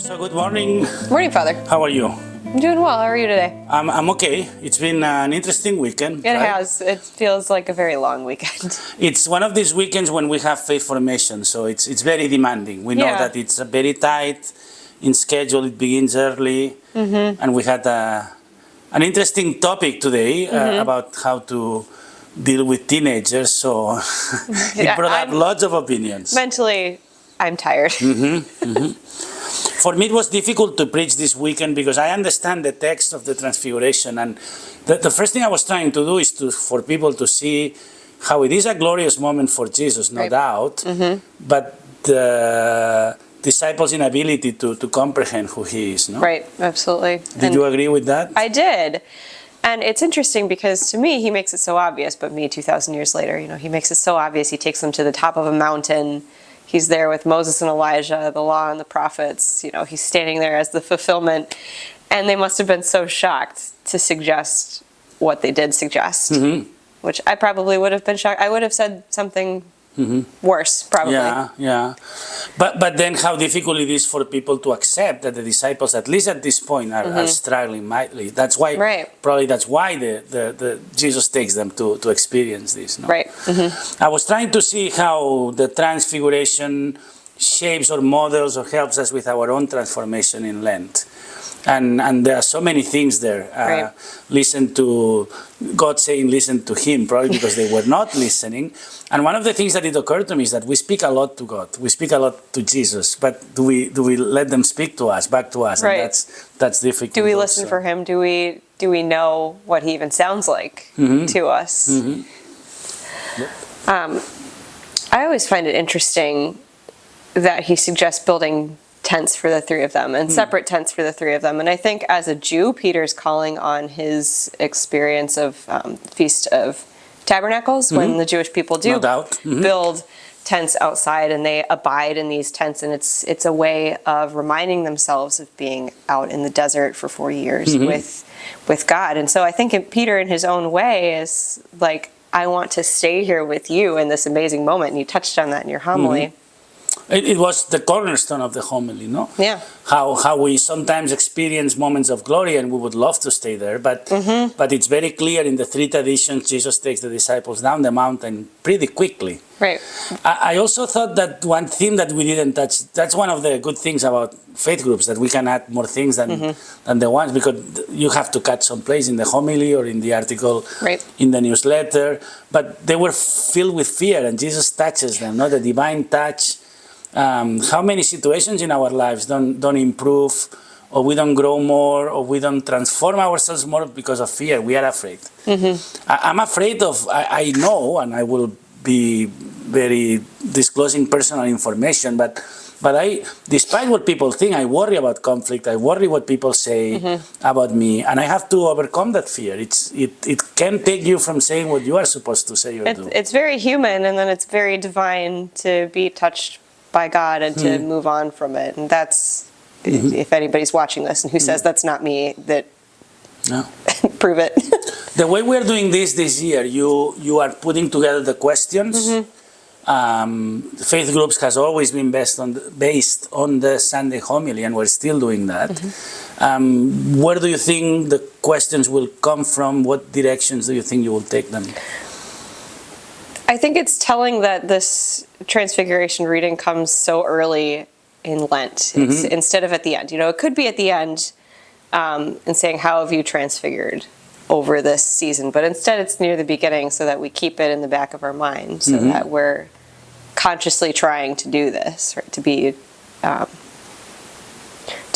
So good morning. Morning, Father. How are you? I'm doing well. How are you today? I'm okay. It's been an interesting weekend. It right? has. It feels like a very long weekend. It's one of these weekends when we have faith formation, so it's very demanding. We know that it's very tight in schedule. It begins early, and we had an interesting topic today about how to deal with teenagers. So it brought up lots of opinions. Mentally, I'm tired. For me, it was difficult to preach this weekend because I understand the text of the Transfiguration, and the first thing I was trying to do is for people to see how it is a glorious moment for Jesus, no doubt, but the disciples' inability to comprehend who he is. No? Right, absolutely. Did you agree with that? I did. And it's interesting because to me, he makes it so obvious, but me 2,000 years later, he makes it so obvious. He takes them to the top of a mountain. He's there with Moses and Elijah, the law and the prophets. He's standing there as the fulfillment. And they must have been so shocked to suggest what they did suggest, which I probably would have been shocked. I would have said something worse, probably. Yeah. But then how difficult it is for people to accept that the disciples, at least at this point, are struggling mightily. That's why, probably that's why the Jesus takes them to experience this. No? Right. I was trying to see how the Transfiguration shapes or models or helps us with our own transformation in Lent. And there are so many things there. Listen to God saying, listen to him, probably because they were not listening. And one of the things that it occurred to me is that we speak a lot to God. We speak a lot to Jesus, but do we let them speak to us, back to us? Right. And that's difficult. Do we listen for him? Do we know what he even sounds like to us? I always find it interesting that he suggests building tents for the three of them and separate tents for the three of them. And I think as a Jew, Peter's calling on his experience of Feast of Tabernacles, when the Jewish people do build tents outside and they abide in these tents, and it's a way of reminding themselves of being out in the desert for 40 years with God. And so I think Peter in his own way is like, I want to stay here with you in this amazing moment. And you touched on that in your homily. It was the cornerstone of the homily, no? Yeah. How we sometimes experience moments of glory and we would love to stay there, but it's very clear in the three traditions Jesus takes the disciples down the mountain pretty quickly. Right. I also thought that one theme that we didn't touch, that's one of the good things about faith groups, that we can add more things than the ones, because you have to cut some place in the homily or in the article, in the newsletter, but they were filled with fear and Jesus touches them, the divine touch. How many situations in our lives don't improve, or we don't grow more, or we don't transform ourselves more because of fear? We are afraid. I'm afraid of, I know, and I will be very disclosing personal information, but I, despite what people think, I worry about conflict. I worry what people say about me, and I have to overcome that fear. It can take you from saying what you are supposed to say or do. It's very human, and then it's very divine to be touched by God and to move on from it. And that's, if anybody's watching this and who says that's not me, that prove it. The way we're doing this year, you are putting together the questions. Faith Groups has always been based on the Sunday homily, and we're still doing that. Where do you think the questions will come from? What directions do you think you will take them? I think it's telling that this Transfiguration reading comes so early in Lent. It's instead of at the end. It could be at the end and saying, how have you transfigured over this season? But instead it's near the beginning, so that we keep it in the back of our mind, so that we're consciously trying to do this, right? To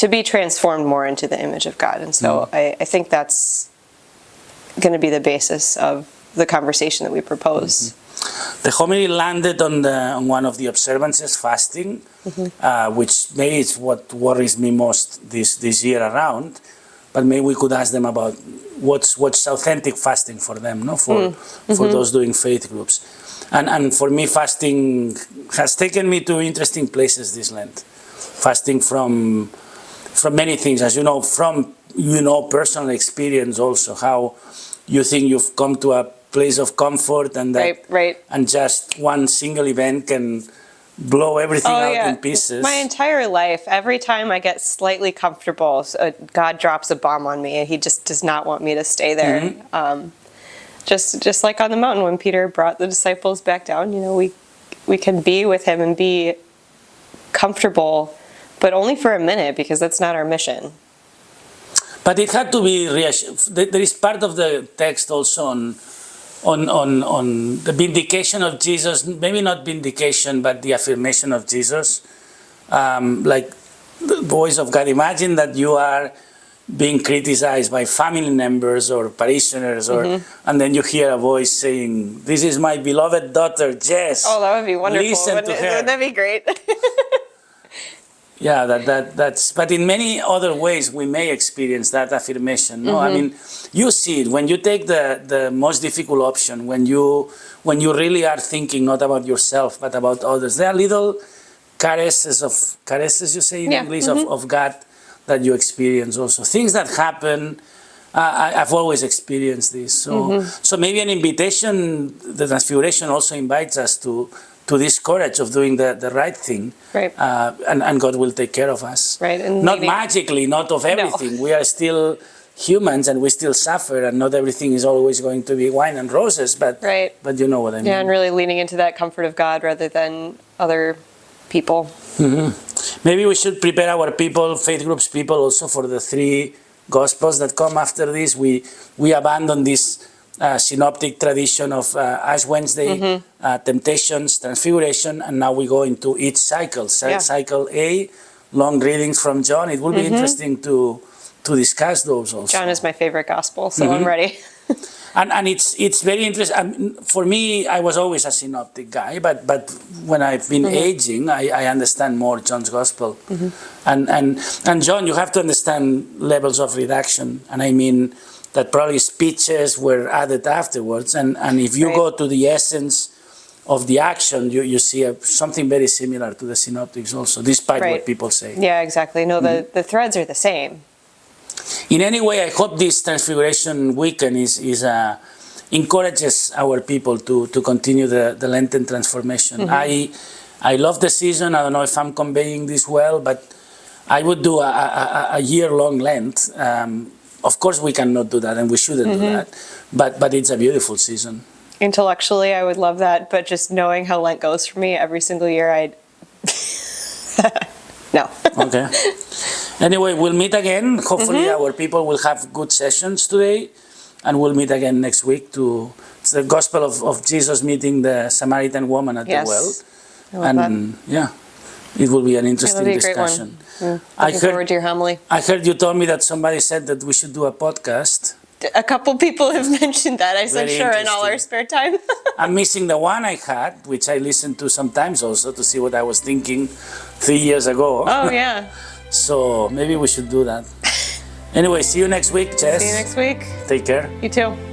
be transformed more into the image of God. And so I think that's going to be the basis of the conversation that we propose. The homily landed on one of the observances, fasting, which maybe is what worries me most this year around. But maybe we could ask them about what's authentic fasting for them, for those doing faith groups. And for me, fasting has taken me to interesting places this Lent. Fasting from many things, as you know, from personal experience also, how you think you've come to a place of comfort, and that and just one single event can blow everything out in pieces. My entire life, every time I get slightly comfortable, God drops a bomb on me, and He just does not want me to stay there. Just like on the mountain when Peter brought the disciples back down, we can be with Him and be comfortable, but only for a minute, because that's not our mission. But it had to be reassured. There is part of the text also on the vindication of Jesus, maybe not vindication, but the affirmation of Jesus. Like the voice of God. Imagine that you are being criticized by family members or parishioners, and then you hear a voice saying, "This is my beloved daughter, Jess." Oh, that would be wonderful. Listen to her. Wouldn't that be great? Yeah, that's. But in many other ways, we may experience that affirmation. No, I mean, you see it when you take the most difficult option. When you really are thinking not about yourself but about others. There are little caresses you say in English of God that you experience also. Things that happen. I've always experienced this. So maybe an invitation. The Transfiguration also invites us to this courage of doing the right thing, right? And God will take care of us, right? And not magically, not of everything. No. We are still humans, and we still suffer, and not everything is always going to be wine and roses. But but you know what I mean. Yeah, and really leaning into that comfort of God rather than other people. Maybe we should prepare our people, faith groups people, also for the 3 Gospels that come after this. We abandon this synoptic tradition of Ash Wednesday, Temptations, Transfiguration, and now we go into each cycle. Cycle A, long readings from John. It will be interesting to discuss those also. John is my favorite gospel, so I'm ready. And it's very interesting. For me, I was always a synoptic guy, but when I've been aging, I understand more John's gospel. And John, you have to understand levels of redaction, and I mean that probably speeches were added afterwards, and if you go to the essence of the action, you see something very similar to the synoptics also, despite what people say. Yeah, exactly. No, the threads are the same. In any way, I hope this Transfiguration weekend encourages our people to continue the Lenten transformation. I love the season. I don't know if I'm conveying this well, but I would do a year-long Lent. Of course, we cannot do that, and we shouldn't do that. But it's a beautiful season. Intellectually, I would love that, but just knowing how Lent goes for me every single year, no. Okay. Anyway, we'll meet again. Hopefully, our people will have good sessions today, and we'll meet again next week. It's the Gospel of Jesus meeting the Samaritan woman at the well. I love that. It will be an interesting discussion. Looking forward to your homily. I heard you told me that somebody said that we should do a podcast. A couple people have mentioned that. I said sure in all our spare time. I'm missing the one I had, which I listen to sometimes also to see what I was thinking 3 years ago. Oh, yeah. So maybe we should do that. Anyway, see you next week, Jess. See you next week. Take care. You too.